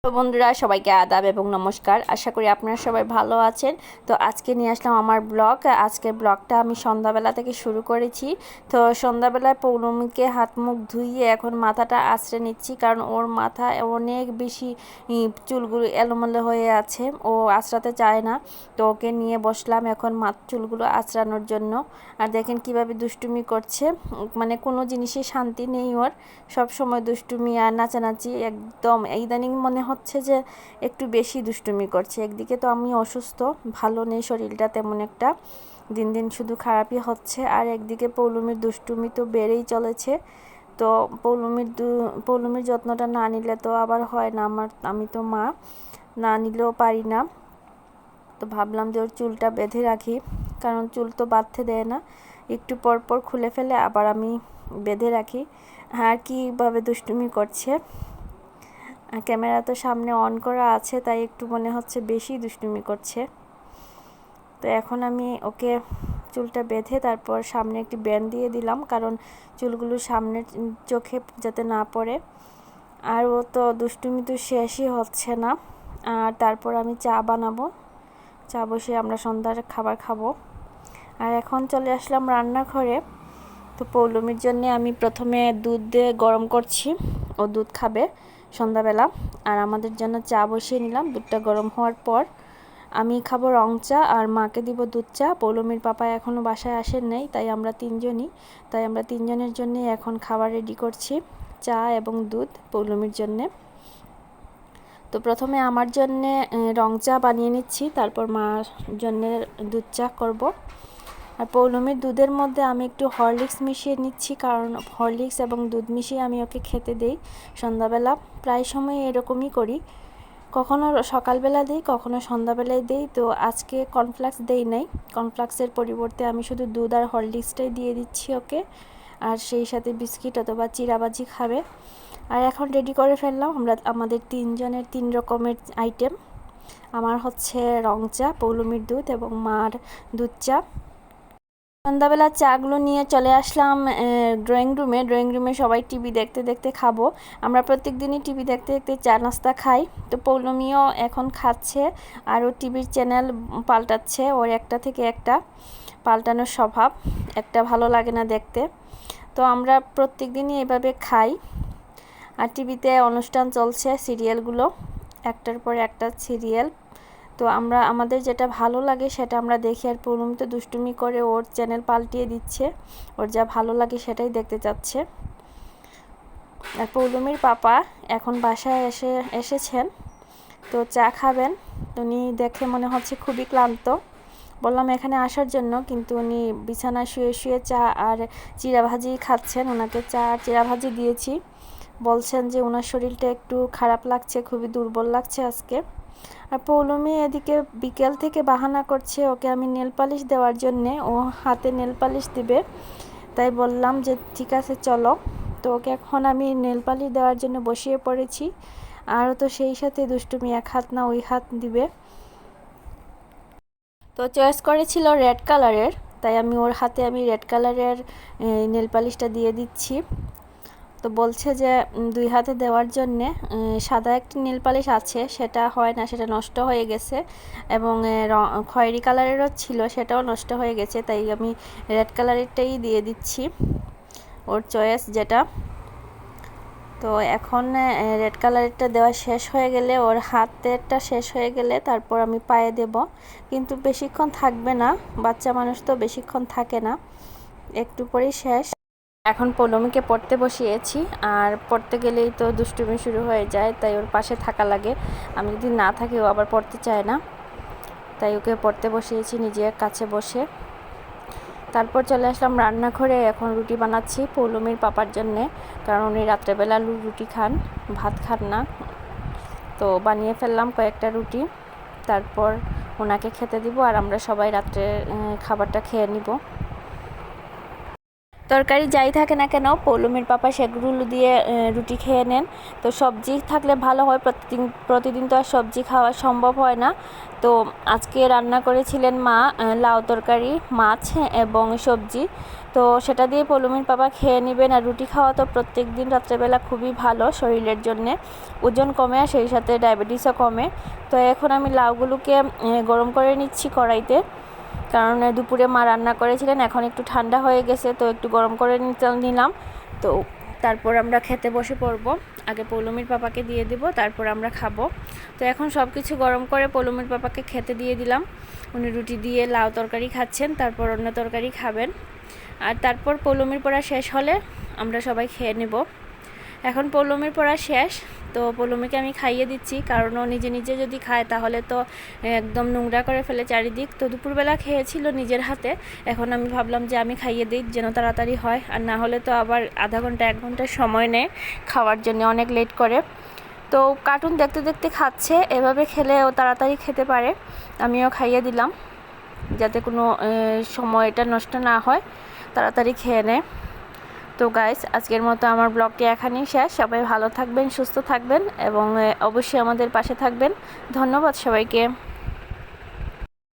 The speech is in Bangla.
তো বন্ধুরা সবাইকে আদাব এবং নমস্কার। আশা করি আপনারা সবাই ভালো আছেন। তো আজকে নিয়ে আসলাম আমার ব্লগ। আজকের ব্লগটা আমি সন্ধ্যাবেলা থেকে শুরু করেছি। তো সন্ধ্যাবেলায় পৌলমীকে হাত মুখ ধুইয়ে এখন মাথাটা আঁচড়ে নিচ্ছি, কারণ ওর মাথায় অনেক বেশি চুলগুলো এলোমেলো হয়ে আছে, ও আঁচড়াতে চায় না। তো ওকে নিয়ে বসলাম এখন চুলগুলো আঁচড়ানোর জন্য। আর দেখেন কিভাবে দুষ্টুমি করছে, মানে কোনো জিনিসে শান্তি নেই ওর, সব সময় দুষ্টুমি আর নাচানাচি। একদম ইদানিং মনে হচ্ছে যে একটু বেশি দুষ্টুমি করছে। একদিকে তো আমি অসুস্থ, ভালো নেই শরীরটা তেমন একটা, দিন দিন শুধু খারাপই হচ্ছে। আর একদিকে পৌলমীর দুষ্টুমি তো বেড়েই চলেছে। তো পৌলমীর যত্নটা না নিলে তো আবার হয় না, আমি তো মা, না নিলেও পারি না। তো ভাবলাম যে ওর চুলটা বেঁধে রাখি, কারণ চুল তো বাঁধতে দেয় না, একটু পর পর খুলে ফেলে, আবার আমি বেঁধে রাখি। আর কীভাবে দুষ্টুমি করছে, ক্যামেরা তো সামনে অন করা আছে, তাই একটু মনে হচ্ছে বেশি দুষ্টুমি করছে। তো এখন আমি ওকে চুলটা বেঁধে তারপর সামনে একটি ব্যান্ড দিয়ে দিলাম, কারণ চুলগুলো সামনের চোখে যাতে না পড়ে। আর ও তো দুষ্টুমি তো শেষই হচ্ছে না। আর তারপর আমি চা বানাবো, চা বসে আমরা সন্ধ্যার খাবার খাবো। আর এখন চলে আসলাম রান্নাঘরে। তো পৌলমীর জন্য আমি প্রথমে দুধ দিয়ে গরম করছি, ও দুধ খাবে সন্ধ্যাবেলা। আর আমাদের জন্য চা বসিয়ে নিলাম। দুধটা গরম হওয়ার পর আমি খাবো রং চা আর মাকে দিব দুধ চা। পৌলমীর পাপা এখনও বাসায় আসেন নাই, তাই আমরা তিনজনের জন্য এখন খাবার রেডি করছি, চা এবং দুধ পৌলমীর জন্যে। তো প্রথমে আমার জন্যে রং চা বানিয়ে নিচ্ছি, তারপর মার জন্যে দুধ চা করব। আর পৌলমীর দুধের মধ্যে আমি একটু হরলিক্স মিশিয়ে নিচ্ছি, কারণ হরলিক্স এবং দুধ মিশিয়ে আমি ওকে খেতে দেই সন্ধ্যাবেলা। প্রায় সময় এরকমই করি, কখনো সকালবেলা দিই, কখনো সন্ধ্যাবেলায় দিই। তো আজকে কর্নফ্লেক্স দেই নাই, কর্নফ্লেক্সের পরিবর্তে আমি শুধু দুধ আর হরলিক্সটাই দিয়ে দিচ্ছি ওকে। আর সেই সাথে বিস্কিট অথবা চিড়াবাজি খাবে। আর এখন রেডি করে ফেললাম আমরা আমাদের তিনজনের 3 রকমের আইটেম। আমার হচ্ছে রং চা, পৌলমীর দুধ এবং মার দুধ চা। সন্ধ্যাবেলা চাগুলো নিয়ে চলে আসলাম ড্রয়িং রুমে সবাই টিভি দেখতে দেখতে খাবো। আমরা প্রত্যেক দিনই টিভি দেখতে দেখতে চা নাস্তা খাই। তো পৌলমীও এখন খাচ্ছে, আর ও টিভির চ্যানেল পাল্টাচ্ছে, ওর একটা থেকে একটা পাল্টানোর স্বভাব, একটা ভালো লাগে না দেখতে। তো আমরা প্রত্যেক দিনই এভাবে খাই। আর টিভিতে অনুষ্ঠান চলছে, সিরিয়ালগুলো একটার পর একটা সিরিয়াল। তো আমাদের যেটা ভালো লাগে সেটা আমরা দেখি। আর পৌলমী তো দুষ্টুমি করে ওর চ্যানেল পাল্টিয়ে দিচ্ছে, ওর যা ভালো লাগে সেটাই দেখতে চাচ্ছে। আর পৌলমীর পাপা এখন বাসায় এসেছেন, তো চা খাবেন। উনি দেখে মনে হচ্ছে খুবই ক্লান্ত, বললাম এখানে আসার জন্য, কিন্তু উনি বিছানায় শুয়ে শুয়ে চা আর চিড়াভাজি খাচ্ছেন। ওনাকে চা আর চিড়াভাজি দিয়েছি, বলছেন যে ওনার শরীরটা একটু খারাপ লাগছে, খুবই দুর্বল লাগছে আজকে। আর পৌলমী এদিকে বিকেল থেকে বাহানা করছে ওকে আমি নেল পালিশ দেওয়ার জন্যে, ও হাতে নেল পালিশ দিবে। তাই বললাম যে ঠিক আছে চলো। তো ওকে এখন আমি নেল পালিশ দেওয়ার জন্য বসিয়ে পড়েছি। আরও তো সেই সাথে দুষ্টুমি, এক হাত না ওই হাত দিবে। তো চয়েস করেছিল রেড কালারের, তাই আমি ওর হাতে রেড কালারের নেল পালিশটা দিয়ে দিচ্ছি। তো বলছে যে 2 হাতে দেওয়ার জন্যে। সাদা একটি নেল পালিশ আছে, সেটা হয় না, সেটা নষ্ট হয়ে গেছে, এবং খয়েরি কালারেরও ছিল, সেটাও নষ্ট হয়ে গেছে, তাই আমি রেড কালারেরটাই দিয়ে দিচ্ছি, ওর চয়েস যেটা। তো এখন রেড কালারেরটা দেওয়া শেষ হয়ে গেলে, ওর হাতেরটা শেষ হয়ে গেলে তারপর আমি পায়ে দেব, কিন্তু বেশিক্ষণ থাকবে না, বাচ্চা মানুষ তো বেশিক্ষণ থাকে না, একটু পরেই শেষ। এখন পৌলমীকে পড়তে বসিয়েছি, আর পড়তে গেলেই তো দুষ্টুমি শুরু হয়ে যায়, তাই ওর পাশে থাকা লাগে। আমি যদি না থাকি ও আবার পড়তে চায় না, তাই ওকে পড়তে বসিয়েছি নিজের কাছে বসে। তারপর চলে আসলাম রান্নাঘরে, এখন রুটি বানাচ্ছি পৌলমীর পাপার জন্যে, কারণ উনি রাত্রেবেলা রুটি খান, ভাত খান না। তো বানিয়ে ফেললাম কয়েকটা রুটি, তারপর ওনাকে খেতে দিব, আর আমরা সবাই রাত্রে খাবারটা খেয়ে নিব। তরকারি যাই থাকে না কেন পৌলুমির পাপা সেগুলো দিয়ে রুটি খেয়ে নেন। তো সবজি থাকলে ভালো হয়, প্রতিদিন তো আর সবজি খাওয়া সম্ভব হয় না। তো আজকে রান্না করেছিলেন মা লাউ তরকারি, মাছ এবং সবজি। তো সেটা দিয়ে পৌলুমির পাপা খেয়ে নেবেন। আর রুটি খাওয়া তো প্রত্যেক দিন রাত্রেবেলা খুবই ভালো শরীরের জন্যে, ওজন কমে আর সেই সাথে ডায়াবেটিসও কমে। তো এখন আমি লাউগুলোকে গরম করে নিচ্ছি কড়াইতে, কারণ দুপুরে মা রান্না করেছিলেন, এখন একটু ঠান্ডা হয়ে গেছে তো একটু গরম করে নিলাম। তো তারপর আমরা খেতে বসে পড়ব। আগে পৌলুমির পাপাকে দিয়ে দিব, তারপর আমরা খাবো। তো এখন সব কিছু গরম করে পৌলুমির পাপাকে খেতে দিয়ে দিলাম। উনি রুটি দিয়ে লাউ তরকারি খাচ্ছেন, তারপর অন্য তরকারি খাবেন। আর তারপর পৌলুমির পড়া শেষ হলে আমরা সবাই খেয়ে নেব। এখন পৌলুমির পড়া শেষ, তো পৌলুমিকে আমি খাইয়ে দিচ্ছি, কারণ ও নিজে নিজে যদি খায় তাহলে তো একদম নোংরা করে ফেলে চারিদিক। তো দুপুরবেলা খেয়েছিল নিজের হাতে, এখন আমি ভাবলাম যে আমি খাইয়ে দিই যেন তাড়াতাড়ি হয়, আর না হলে তো আবার আধা ঘন্টা 1 ঘন্টা সময় নেয় খাওয়ার জন্য, অনেক লেট করে। তো কার্টুন দেখতে দেখতে খাচ্ছে, এভাবে খেলে ও তাড়াতাড়ি খেতে পারে। আমিও খাইয়ে দিলাম যাতে কোনো সময়টা নষ্ট না হয়, তাড়াতাড়ি খেয়ে নেয়। তো গাইস, আজকের মতো আমার ব্লগটি এখানেই শেষ। সবাই ভালো থাকবেন, সুস্থ থাকবেন এবং অবশ্যই আমাদের পাশে থাকবেন। ধন্যবাদ সবাইকে।